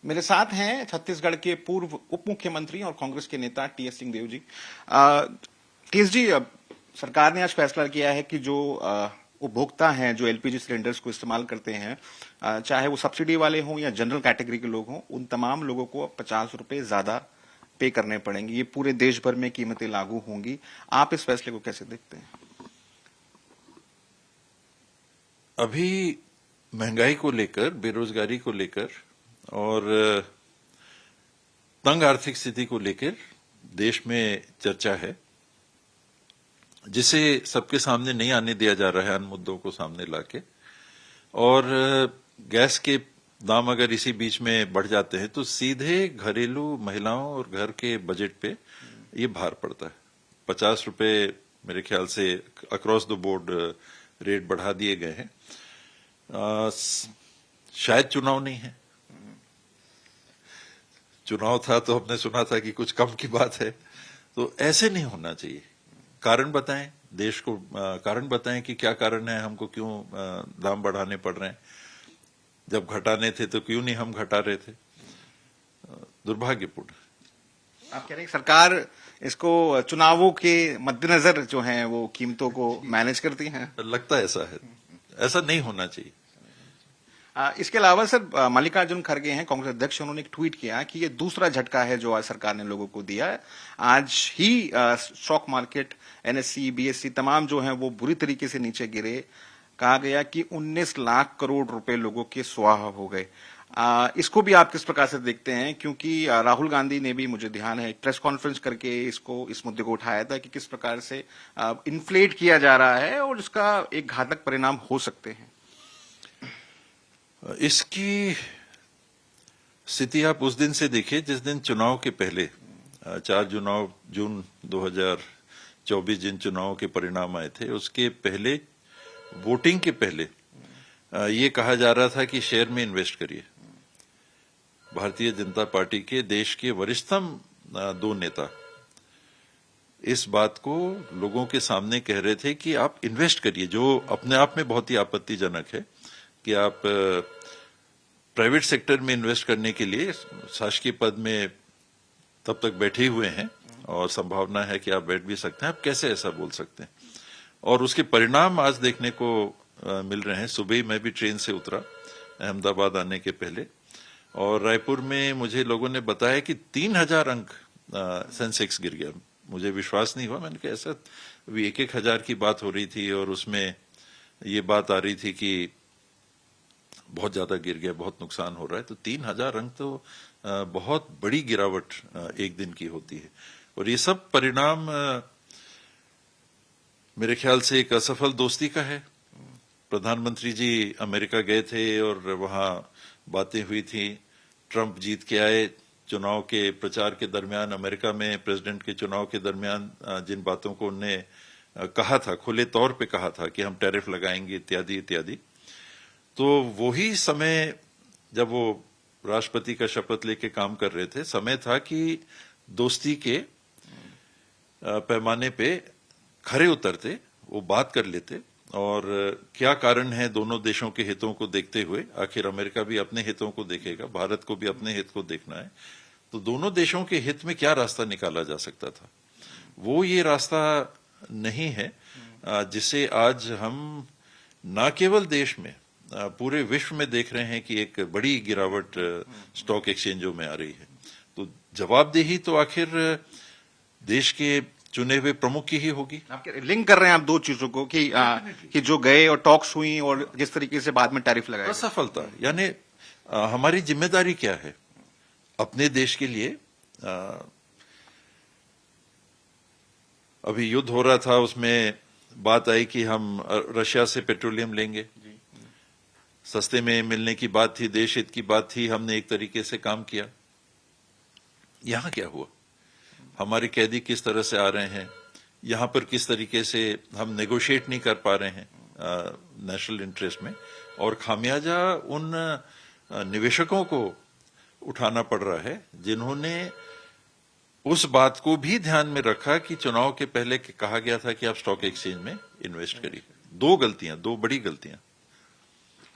मेरे साथ हैं छत्तीसगढ़ के पूर्व उप मुख्यमंत्री और कांग्रेस के नेता टीएस सिंहदेव जी। टीएस जी, सरकार ने आज फैसला किया है कि जो उपभोक्ता हैं जो एलपीजी सिलेंडर्स को इस्तेमाल करते हैं, चाहे वो सब्सिडी वाले हों या जनरल कैटेगरी के लोग हों, उन तमाम लोगों को 50 रुपए ज्यादा पे करने पड़ेंगे। ये पूरे देश भर में कीमतें लागू होंगी। आप इस फैसले को कैसे देखते हैं? अभी महंगाई को लेकर, बेरोजगारी को लेकर और तंग आर्थिक स्थिति को लेकर देश में चर्चा है, जिसे सबके सामने नहीं आने दिया जा रहा है, उन मुद्दों को सामने लाके। और गैस के दाम अगर इसी बीच में बढ़ जाते हैं तो सीधे घरेलू महिलाओं और घर के बजट पे ये भार पड़ता है। 50 रुपए मेरे ख्याल से अक्रॉस द बोर्ड रेट बढ़ा दिए गए हैं। शायद चुनाव नहीं है, चुनाव था तो हमने सुना था कि कुछ कम की बात है, तो ऐसे नहीं होना चाहिए। कारण बताएं, देश को कारण बताएं कि क्या कारण है, हमको क्यों दाम बढ़ाने पड़ रहे हैं। जब घटाने थे तो क्यों नहीं हम घटा रहे थे। दुर्भाग्यपूर्ण। आप कह रहे हैं सरकार इसको चुनावों के मद्देनजर जो है वो कीमतों को मैनेज करती है? लगता है ऐसा है, ऐसा नहीं होना चाहिए। इसके अलावा सर, मल्लिकार्जुन खड़गे हैं कांग्रेस अध्यक्ष, उन्होंने एक ट्वीट किया कि ये दूसरा झटका है जो आज सरकार ने लोगों को दिया है। आज ही स्टॉक मार्केट, एनएससी, बीएससी तमाम जो है वो बुरी तरीके से नीचे गिरे। कहा गया कि 19 लाख करोड़ रुपए लोगों के स्वाहा हो गए। इसको भी आप किस प्रकार से देखते हैं? क्योंकि राहुल गांधी ने भी, मुझे ध्यान है, प्रेस कॉन्फ्रेंस करके इस मुद्दे को उठाया था कि किस प्रकार से इन्फ्लेट किया जा रहा है और इसका एक घातक परिणाम हो सकते हैं। इसकी स्थिति आप उस दिन से देखिए जिस दिन चुनाव के पहले 4 जून 2024 जिन चुनावों के परिणाम आए थे, उसके पहले, वोटिंग के पहले ये कहा जा रहा था कि शेयर में इन्वेस्ट करिए। भारतीय जनता पार्टी के देश के वरिष्ठतम 2 नेता इस बात को लोगों के सामने कह रहे थे कि आप इन्वेस्ट करिए, जो अपने आप में बहुत ही आपत्तिजनक है कि आप प्राइवेट सेक्टर में इन्वेस्ट करने के लिए शासकीय पद में तब तक बैठे हुए हैं और संभावना है कि आप बैठ भी सकते हैं, आप कैसे ऐसा बोल सकते हैं। और उसके परिणाम आज देखने को मिल रहे हैं। सुबह ही मैं भी ट्रेन से उतरा अहमदाबाद आने के पहले, और रायपुर में मुझे लोगों ने बताया कि 3000 अंक सेंसेक्स गिर गया। मुझे विश्वास नहीं हुआ। मैंने कहा ऐसा, अभी 1-1 हजार की बात हो रही थी और उसमें ये बात आ रही थी कि बहुत ज्यादा गिर गया, बहुत नुकसान हो रहा है। तो 3000 अंक तो बहुत बड़ी गिरावट एक दिन की होती है। और ये सब परिणाम मेरे ख्याल से एक असफल दोस्ती का है। प्रधानमंत्री जी अमेरिका गए थे और वहां बातें हुई थी। ट्रंप जीत के आए, चुनाव के प्रचार के दरमियान, अमेरिका में प्रेसिडेंट के चुनाव के दरमियान जिन बातों को उन्होंने कहा था, खुले तौर पे कहा था कि हम टैरिफ लगाएंगे इत्यादि इत्यादि, तो वही समय जब वो राष्ट्रपति का शपथ लेके काम कर रहे थे, समय था कि दोस्ती के पैमाने पे खरे उतरते, वो बात कर लेते। और क्या कारण है दोनों देशों के हितों को देखते हुए, आखिर अमेरिका भी अपने हितों को देखेगा, भारत को भी अपने हित को देखना है, तो दोनों देशों के हित में क्या रास्ता निकाला जा सकता था। वो ये रास्ता नहीं है जिसे आज हम न केवल देश में, पूरे विश्व में देख रहे हैं कि एक बड़ी गिरावट स्टॉक एक्सचेंजों में आ रही है। तो जवाबदेही तो आखिर देश के चुने हुए प्रमुख की ही होगी। आप लिंक कर रहे हैं आप दो चीजों को कि जो गए और टॉक्स हुई और जिस तरीके से बाद में टैरिफ लगाए, असफलता, यानी हमारी जिम्मेदारी क्या है अपने देश के लिए। अभी युद्ध हो रहा था, उसमें बात आई कि हम रशिया से पेट्रोलियम लेंगे, सस्ते में मिलने की बात थी, देश हित की बात थी, हमने एक तरीके से काम किया। यहां क्या हुआ? हमारे कैदी किस तरह से आ रहे हैं, यहां पर किस तरीके से हम नेगोशिएट नहीं कर पा रहे हैं नेशनल इंटरेस्ट में, और खामियाजा उन निवेशकों को उठाना पड़ रहा है जिन्होंने उस बात को भी ध्यान में रखा कि चुनाव के पहले कहा गया था कि आप स्टॉक एक्सचेंज में इन्वेस्ट करिए। 2 गलतियां, 2 बड़ी गलतियां।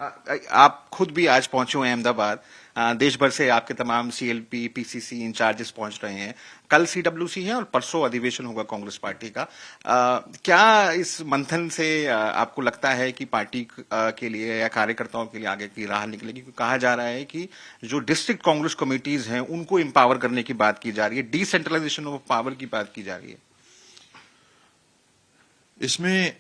आप खुद भी आज पहुंचे हुए हैं अहमदाबाद। देश भर से आपके तमाम सीएलपी पीसीसी इंचार्जेस पहुंच रहे हैं। कल सीडब्ल्यूसी है और परसों अधिवेशन होगा कांग्रेस पार्टी का। क्या इस मंथन से आपको लगता है कि पार्टी के लिए या कार्यकर्ताओं के लिए आगे की राह निकलेगी? क्योंकि कहा जा रहा है कि जो डिस्ट्रिक्ट कांग्रेस कमेटीज हैं उनको एम्पावर करने की बात की जा रही है, डिसेंट्रलाइजेशन ऑफ पावर की बात की जा रही है। इसमें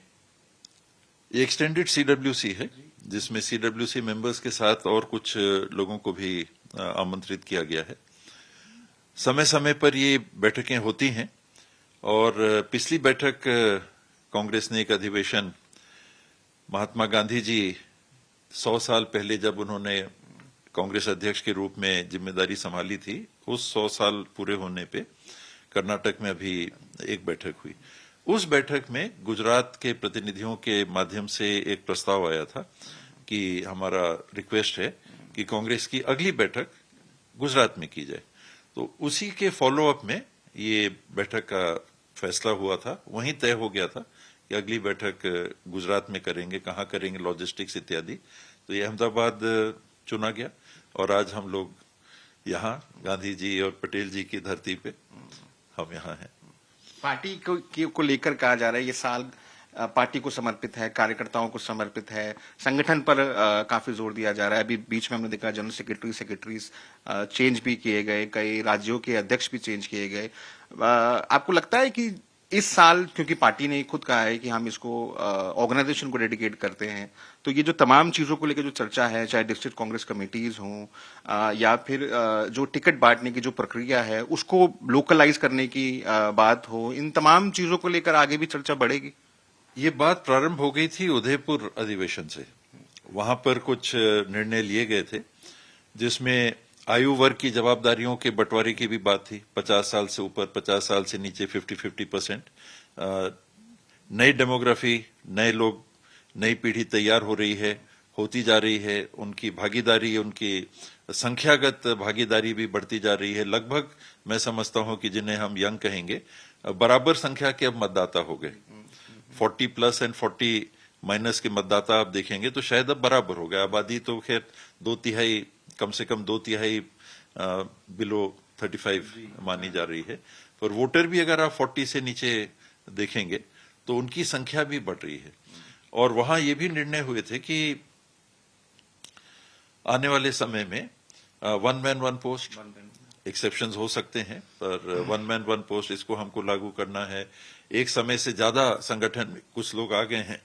एक्सटेंडेड सीडब्ल्यूसी है, जिसमें सीडब्ल्यूसी मेंबर्स के साथ और कुछ लोगों को भी आमंत्रित किया गया है। समय समय पर ये बैठकें होती हैं और पिछली बैठक कांग्रेस ने एक अधिवेशन महात्मा गांधी जी 100 साल पहले जब उन्होंने कांग्रेस अध्यक्ष के रूप में जिम्मेदारी संभाली थी, उस 100 साल पूरे होने पे कर्नाटक में अभी एक बैठक हुई। उस बैठक में गुजरात के प्रतिनिधियों के माध्यम से एक प्रस्ताव आया था कि हमारा रिक्वेस्ट है कि कांग्रेस की अगली बैठक गुजरात में की जाए। तो उसी के फॉलो अप में ये बैठक का फैसला हुआ था। वहीं तय हो गया था कि अगली बैठक गुजरात में करेंगे, कहाँ करेंगे, लॉजिस्टिक्स इत्यादि। तो ये अहमदाबाद चुना गया और आज हम लोग यहाँ गांधी जी और पटेल जी की धरती पे हम यहाँ हैं। पार्टी को लेकर कहा जा रहा है ये साल पार्टी को समर्पित है, कार्यकर्ताओं को समर्पित है, संगठन पर काफी जोर दिया जा रहा है। अभी बीच में हमने देखा जनरल सेक्रेटरीज चेंज भी किए गए, कई राज्यों के अध्यक्ष भी चेंज किए गए। आपको लगता है कि इस साल, क्योंकि पार्टी ने खुद कहा है कि हम इसको ऑर्गेनाइजेशन को डेडिकेट करते हैं, तो ये जो तमाम चीजों को लेकर जो चर्चा है, चाहे डिस्ट्रिक्ट कांग्रेस कमेटीज हों या फिर जो टिकट बांटने की जो प्रक्रिया है उसको लोकलाइज करने की बात हो, इन तमाम चीजों को लेकर आगे भी चर्चा बढ़ेगी? ये बात प्रारंभ हो गई थी उदयपुर अधिवेशन से। वहां पर कुछ निर्णय लिए गए थे जिसमें आयु वर्ग की जवाबदारियों के बंटवारे की भी बात थी। 50 साल से ऊपर, 50 साल से नीचे 50-50%। नई डेमोग्राफी, नए लोग, नई पीढ़ी तैयार हो रही है, होती जा रही है। उनकी भागीदारी, उनकी संख्यागत भागीदारी भी बढ़ती जा रही है। लगभग मैं समझता हूं कि जिन्हें हम यंग कहेंगे, बराबर संख्या के अब मतदाता हो गए। 40 प्लस एंड 40 माइनस के मतदाता आप देखेंगे तो शायद अब बराबर हो गया। आबादी तो खैर 2/3, कम से कम 2/3 बिलो 35 मानी जा रही है, पर वोटर भी अगर आप 40 से नीचे देखेंगे तो उनकी संख्या भी बढ़ रही है। और वहां ये भी निर्णय हुए थे कि आने वाले समय में 1 मैन 1 पोस्ट, एक्सेप्शंस हो सकते हैं, पर 1 मैन 1 पोस्ट इसको हमको लागू करना है। एक समय से ज्यादा संगठन में कुछ लोग आ गए हैं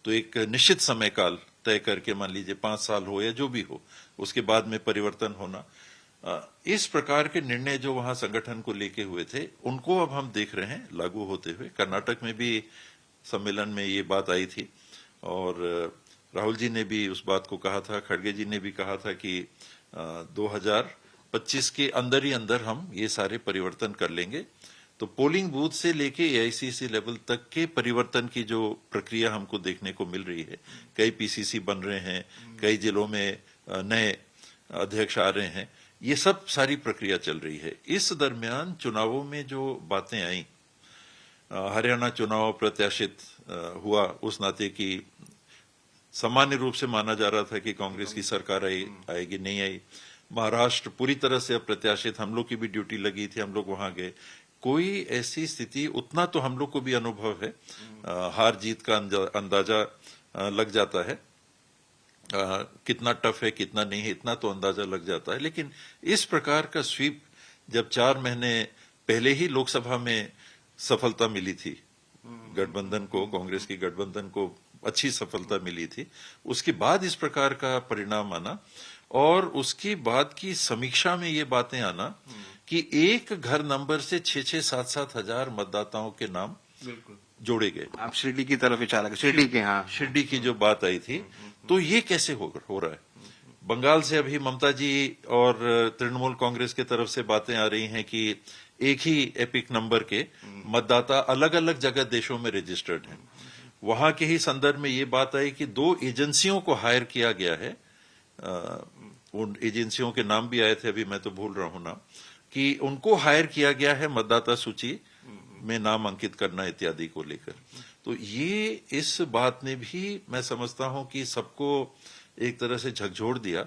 तो एक निश्चित समय काल तय करके, मान लीजिए 5 साल हो या जो भी हो, उसके बाद में परिवर्तन होना। इस प्रकार के निर्णय जो वहां संगठन को लेके हुए थे, उनको अब हम देख रहे हैं लागू होते हुए। कर्नाटक में भी सम्मेलन में ये बात आई थी और राहुल जी ने भी उस बात को कहा था, खड़गे जी ने भी कहा था कि 2025 के अंदर ही अंदर हम ये सारे परिवर्तन कर लेंगे। तो पोलिंग बूथ से लेके एआईसीसी लेवल तक के परिवर्तन की जो प्रक्रिया हमको देखने को मिल रही है, कई पीसीसी बन रहे हैं, कई जिलों में नए अध्यक्ष आ रहे हैं, ये सब सारी प्रक्रिया चल रही है। इस दरमियान चुनावों में जो बातें आई, हरियाणा चुनाव प्रत्याशित हुआ उस नाते की सामान्य रूप से माना जा रहा था कि कांग्रेस की सरकार आएगी, नहीं आई। महाराष्ट्र पूरी तरह से अप्रत्याशित, हम लोग की भी ड्यूटी लगी थी, हम लोग वहां गए। कोई ऐसी स्थिति, उतना तो हम लोग को भी अनुभव है, हार जीत का अंदाजा लग जाता है, कितना टफ है कितना नहीं है इतना तो अंदाजा लग जाता है। लेकिन इस प्रकार का स्वीप जब 4 महीने पहले ही लोकसभा में सफलता मिली थी गठबंधन को, कांग्रेस की गठबंधन को अच्छी सफलता मिली थी, उसके बाद इस प्रकार का परिणाम आना और उसके बाद की समीक्षा में ये बातें आना कि एक घर नंबर से 6-6, 7-7 हजार मतदाताओं के नाम जोड़े गए। आप शिरडी की तरफ इशारा, शिरडी के, हाँ, शिरडी की जो बात आई थी, तो ये कैसे हो रहा है? बंगाल से अभी ममता जी और तृणमूल कांग्रेस की तरफ से बातें आ रही हैं कि एक ही एपिक नंबर के मतदाता अलग अलग जगह देशों में रजिस्टर्ड हैं। वहां के ही संदर्भ में ये बात आई कि 2 एजेंसियों को हायर किया गया है, उन एजेंसियों के नाम भी आए थे, अभी मैं तो भूल रहा हूं नाम, कि उनको हायर किया गया है मतदाता सूची में नाम अंकित करना इत्यादि को लेकर। तो ये इस बात ने भी मैं समझता हूं कि सबको एक तरह से झकझोर दिया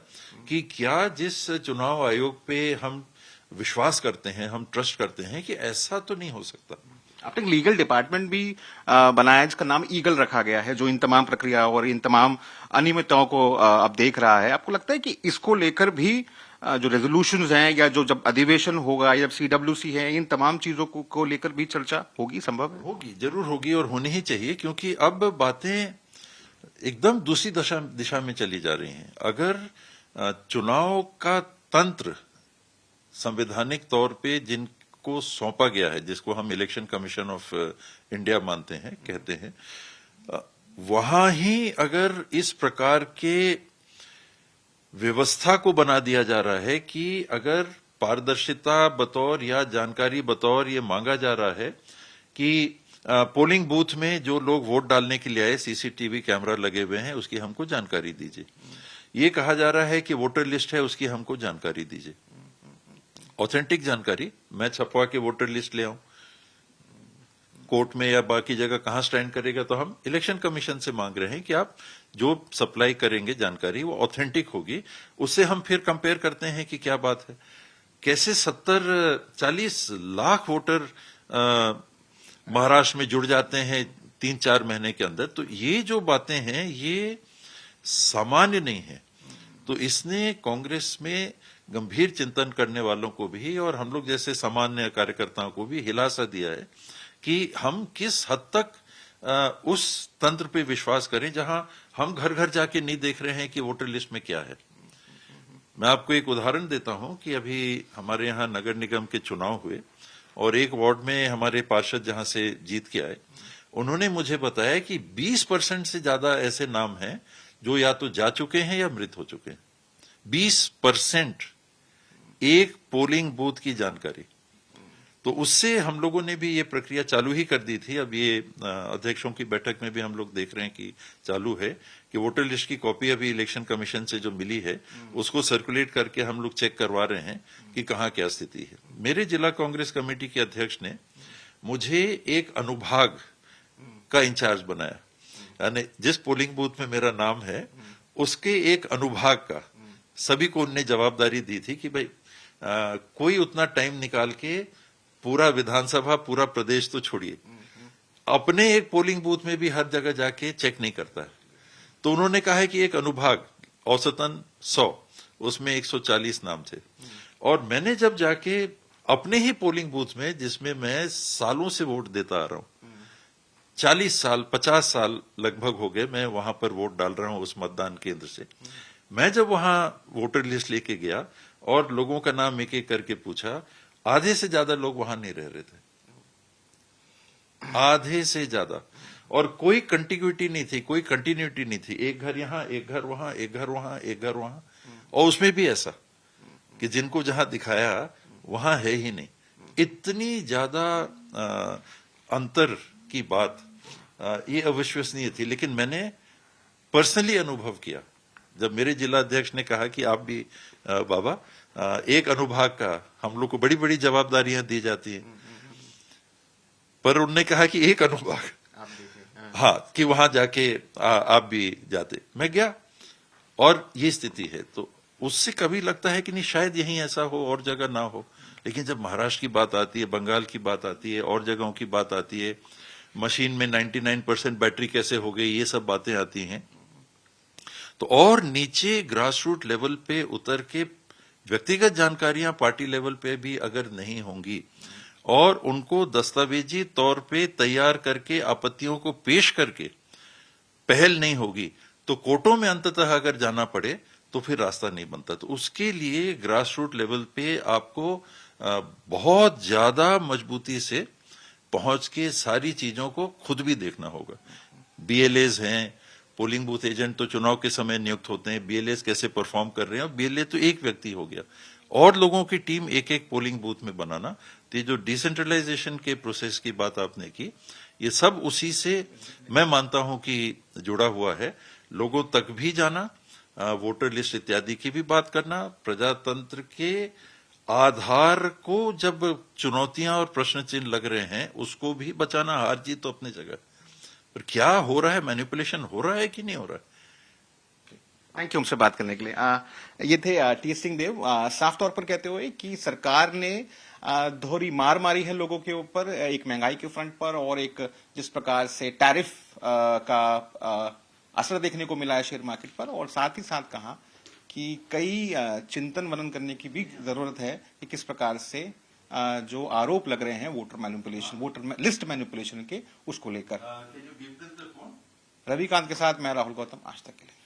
कि क्या जिस चुनाव आयोग पे हम विश्वास करते हैं, हम ट्रस्ट करते हैं, कि ऐसा तो नहीं हो सकता। आपने लीगल डिपार्टमेंट भी बनाया जिसका नाम ईगल रखा गया है, जो इन तमाम प्रक्रिया और इन तमाम अनियमितताओं को अब देख रहा है। आपको लगता है कि इसको लेकर भी जो रेजोल्यूशंस हैं या जो जब अधिवेशन होगा या जब सीडब्ल्यूसी है, इन तमाम चीजों को लेकर भी चर्चा होगी, संभव है? होगी, जरूर होगी और होनी ही चाहिए, क्योंकि अब बातें एकदम दूसरी दिशा में चली जा रही हैं। अगर चुनाव का तंत्र संवैधानिक तौर पे जिनको सौंपा गया है, जिसको हम इलेक्शन कमीशन ऑफ इंडिया मानते हैं, कहते हैं, वहां ही अगर इस प्रकार के व्यवस्था को बना दिया जा रहा है कि अगर पारदर्शिता बतौर या जानकारी बतौर ये मांगा जा रहा है कि पोलिंग बूथ में जो लोग वोट डालने के लिए आए, सीसीटीवी कैमरा लगे हुए हैं, उसकी हमको जानकारी दीजिए। ये कहा जा रहा है कि वोटर लिस्ट है, उसकी हमको जानकारी दीजिए, ऑथेंटिक जानकारी। मैं छपवा के वोटर लिस्ट ले आऊं, कोर्ट में या बाकी जगह कहां स्टैंड करेगा? तो हम इलेक्शन कमीशन से मांग रहे हैं कि आप जो सप्लाई करेंगे जानकारी वो ऑथेंटिक होगी। उससे हम फिर कंपेयर करते हैं कि क्या बात है। कैसे 40 लाख वोटर महाराष्ट्र में जुड़ जाते हैं 3-4 महीने के अंदर। तो ये जो बातें हैं ये सामान्य नहीं है। तो इसने कांग्रेस में गंभीर चिंतन करने वालों को भी और हम लोग जैसे सामान्य कार्यकर्ताओं को भी हिला सा दिया है कि हम किस हद तक उस तंत्र पे विश्वास करें जहां हम घर घर जाके नहीं देख रहे हैं कि वोटर लिस्ट में क्या है। मैं आपको एक उदाहरण देता हूं कि अभी हमारे यहां नगर निगम के चुनाव हुए और एक वार्ड में हमारे पार्षद जहां से जीत के आए, उन्होंने मुझे बताया कि 20% से ज्यादा ऐसे नाम हैं जो या तो जा चुके हैं या मृत हो चुके हैं। 20% एक पोलिंग बूथ की जानकारी। तो उससे हम लोगों ने भी ये प्रक्रिया चालू ही कर दी थी। अब ये अध्यक्षों की बैठक में भी हम लोग देख रहे हैं कि चालू है कि वोटर लिस्ट की कॉपी अभी इलेक्शन कमीशन से जो मिली है उसको सर्कुलेट करके हम लोग चेक करवा रहे हैं कि कहाँ क्या स्थिति है। मेरे जिला कांग्रेस कमेटी के अध्यक्ष ने मुझे एक अनुभाग का इंचार्ज बनाया, यानी जिस पोलिंग बूथ में मेरा नाम है उसके एक अनुभाग का सभी को उनने जवाबदारी दी थी कि भाई कोई उतना टाइम निकाल के पूरा विधानसभा पूरा प्रदेश तो छोड़िए, अपने एक पोलिंग बूथ में भी हर जगह जाके चेक नहीं करता है। तो उन्होंने कहा है कि एक अनुभाग औसतन 100, उसमें 140 नाम थे। और मैंने जब जाके अपने ही पोलिंग बूथ में, जिसमें मैं सालों से वोट देता आ रहा हूं, 40 साल 50 साल लगभग हो गए मैं वहां पर वोट डाल रहा हूं उस मतदान केंद्र से, मैं जब वहां वोटर लिस्ट लेके गया और लोगों का नाम एक एक करके पूछा, आधे से ज्यादा लोग वहां नहीं रह रहे थे, आधे से ज्यादा। और कोई कंटिन्यूटी नहीं थी, कोई कंटिन्यूटी नहीं थी। एक घर यहां, एक घर वहां, एक घर वहां, एक घर वहां। और उसमें भी ऐसा कि जिनको जहां दिखाया वहां है ही नहीं। इतनी ज्यादा अंतर की बात ये अविश्वसनीय थी। लेकिन मैंने पर्सनली अनुभव किया जब मेरे जिला अध्यक्ष ने कहा कि आप भी बाबा एक अनुभाग का, हम लोग को बड़ी बड़ी जवाबदारियां दी जाती हैं, पर उन्होंने कहा कि एक अनुभाग, हाँ, कि वहां जाके आप भी जाते। मैं गया और ये स्थिति है। तो उससे कभी लगता है कि नहीं शायद यहीं ऐसा हो और जगह ना हो। लेकिन जब महाराष्ट्र की बात आती है, बंगाल की बात आती है, और जगहों की बात आती है, मशीन में 99% बैटरी कैसे हो गई, ये सब बातें आती हैं, तो और नीचे ग्रास रूट लेवल पे उतर के व्यक्तिगत जानकारियां पार्टी लेवल पे भी अगर नहीं होंगी और उनको दस्तावेजी तौर पे तैयार करके आपत्तियों को पेश करके पहल नहीं होगी, तो कोर्टों में अंततः अगर जाना पड़े तो फिर रास्ता नहीं बनता। तो उसके लिए ग्रास रूट लेवल पे आपको बहुत ज्यादा मजबूती से पहुंच के सारी चीजों को खुद भी देखना होगा। बीएलएज हैं, पोलिंग बूथ एजेंट तो चुनाव के समय नियुक्त होते हैं, बीएलएस कैसे परफॉर्म कर रहे हैं। और बीएलए तो एक व्यक्ति हो गया और लोगों की टीम एक एक पोलिंग बूथ में बनाना। तो ये जो डिसेंट्रलाइजेशन के प्रोसेस की बात आपने की, ये सब उसी से मैं मानता हूं कि जुड़ा हुआ है। लोगों तक भी जाना, वोटर लिस्ट इत्यादि की भी बात करना, प्रजातंत्र के आधार को जब चुनौतियां और प्रश्न चिन्ह लग रहे हैं उसको भी बचाना। हार जीत तो अपनी जगह, पर क्या हो रहा है, मैनिपुलेशन हो रहा है कि नहीं हो रहा है। थैंक यू हमसे बात करने के लिए। ये थे टी सिंह देव, साफ तौर पर कहते हुए कि सरकार ने दोहरी मार मारी है लोगों के ऊपर, एक महंगाई के फ्रंट पर और एक जिस प्रकार से टैरिफ का असर देखने को मिला है शेयर मार्केट पर, और साथ ही साथ कहा कि कई चिंतन मनन करने की भी जरूरत है कि किस प्रकार से जो आरोप लग रहे हैं वोटर लिस्ट मैनिपुलेशन के, उसको लेकर। रविकांत के साथ मैं राहुल गौतम, आज तक के लिए।